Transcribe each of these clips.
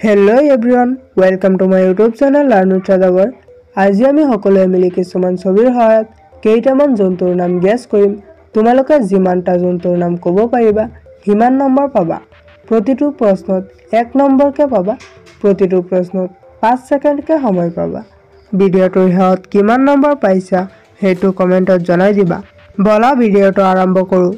Hello everyone, welcome to my YouTube channel Learn with Sadagar. আজি আমি সকলোৱে মিলি কিছুমান ছবিৰ সহায়ত কেইটামান জন্তুৰ নাম গেছ কৰিম। তোমালোকে যিমানটা জন্তুৰ নাম ক'ব পাৰিবা সিমান নম্বৰ পাবা। প্ৰতিটো প্ৰশ্নত 1 নম্বৰকে পাবা। প্ৰতিটো প্ৰশ্নত 5 সেকেন্ডকে সময় পাবা। ভিডিঅ'টোৰ শেষত কিমান নম্বৰ পাইছা হেতু কমেন্টত জনাই দিবা। বলা ভিডিঅ'টো আৰম্ভ কৰো।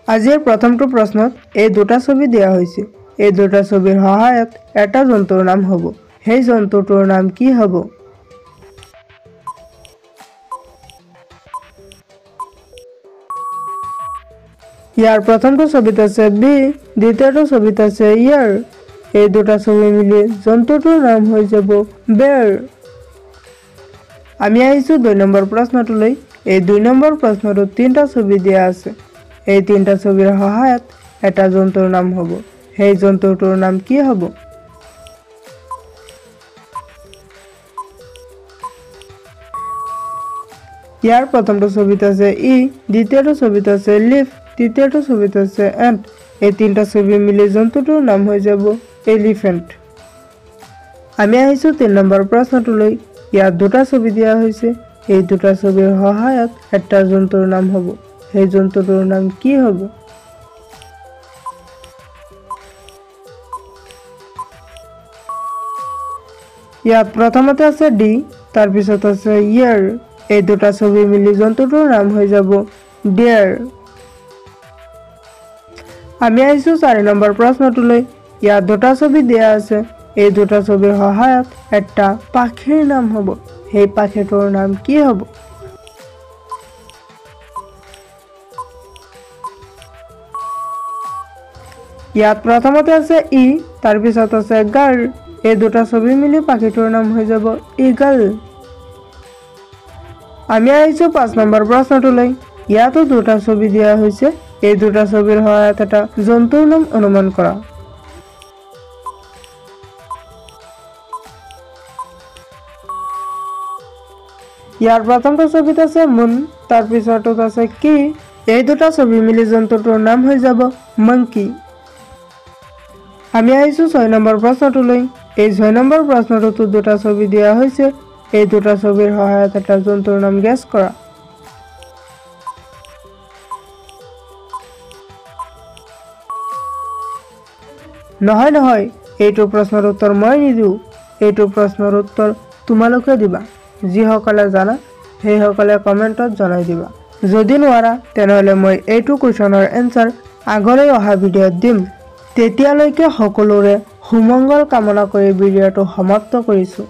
আজিৰ প্ৰথমটো প্ৰশ্নত এই দুটা ছবি দিয়া হৈছে। এই দুটা ছবিৰ সহায়ত এটা জন্তুৰ নাম হ'ব। সেই জন্তুটোৰ নাম কি হ'ব? ইয়াৰ প্ৰথমটো ছবিত আছে বি, দ্বিতীয়টো ছবিত আছে ইয়াৰ। এই দুটা ছবি মিলি জন্তুটোৰ নাম হৈ যাব বেৰ। আমি আহিছো 2 নম্বৰ প্ৰশ্নটোলৈ। এই 2 নম্বৰ প্ৰশ্নটোত 3টা ছবি দিয়া আছে। এই 3টা ছবিৰ সহায়ত এটা জন্তুৰ নাম হ'ব। সেই জন্তুটোৰ নাম কি হ'ব? ইয়াৰ প্ৰথমটো ছবিত আছে ই, দ্বিতীয়টো ছবিত আছে লিফ, তৃতীয়টো ছবিত আছে এণ্ট। এই 3টা ছবি মিলি জন্তুটোৰ নাম হৈ যাব এলিফেণ্ট। আমি আহিছো 3 নম্বৰ প্ৰশ্নটোলৈ। ইয়াত দুটা ছবি দিয়া হৈছে। এই দুটা ছবিৰ সহায়ত এটা জন্তুৰ নাম হ'ব। সেই জন্তুটোৰ নাম কি হ'ব? ইয়াত প্ৰথমতে আছে ডি, তাৰ পিছত আছে ইয়াৰ। এই দুটা ছবি মিলি জন্তুটোৰ নাম হৈ যাব ডিয়াৰ। আমি আহিছো 4 নম্বৰ প্ৰশ্নটোলৈ। ইয়াত দুটা ছবি দিয়া আছে। এই দুটা ছবিৰ সহায়ত এটা পাখিৰ নাম হ'ব। সেই পাখিটোৰ নাম কি হ'ব? ইয়াত প্ৰথমতে আছে ই, তাৰ পিছত আছে গাৰ। এই দুটা ছবি মিলি পাখিটোৰ নাম হৈ যাব ইগল। আমি আহিছো 5 নম্বৰ প্ৰশ্নটোলৈ। ইয়াতো দুটা ছবি দিয়া হৈছে। এই দুটা ছবিৰ সহায়ত এটা জন্তুৰ নাম অনুমান কৰা। ইয়াৰ প্ৰথমটো ছবিত আছে মুন, তাৰ পিছৰটোত আছে কি। এই দুটা ছবি মিলি জন্তুটোৰ নাম হৈ যাব মাংকি। আমি আহিছো 6 নম্বৰ প্ৰশ্নটোলৈ। এই 6 নম্বৰ প্ৰশ্নটোত দুটা ছবি দিয়া হৈছে। এই দুটা ছবিৰ সহায়ত এটা জন্তুৰ নাম গেছ কৰা। নহয়, এইটো প্ৰশ্নৰ উত্তৰ মই নিদিওঁ। এইটো প্ৰশ্নৰ উত্তৰ তোমালোকে দিবা। যিসকলে জানা সেইসকলে কমেন্টত জনাই দিবা। যদি নোৱাৰা তেনেহ'লে মই এইটো কুৱেশ্যনৰ এনসাৰ আগলৈ অহা ভিডিঅ'ত দিম। তেতিয়ালৈকে সকলোৰে সুমংগল কামনা কৰি ভিডিঅ'টো সমাপ্ত কৰিছো।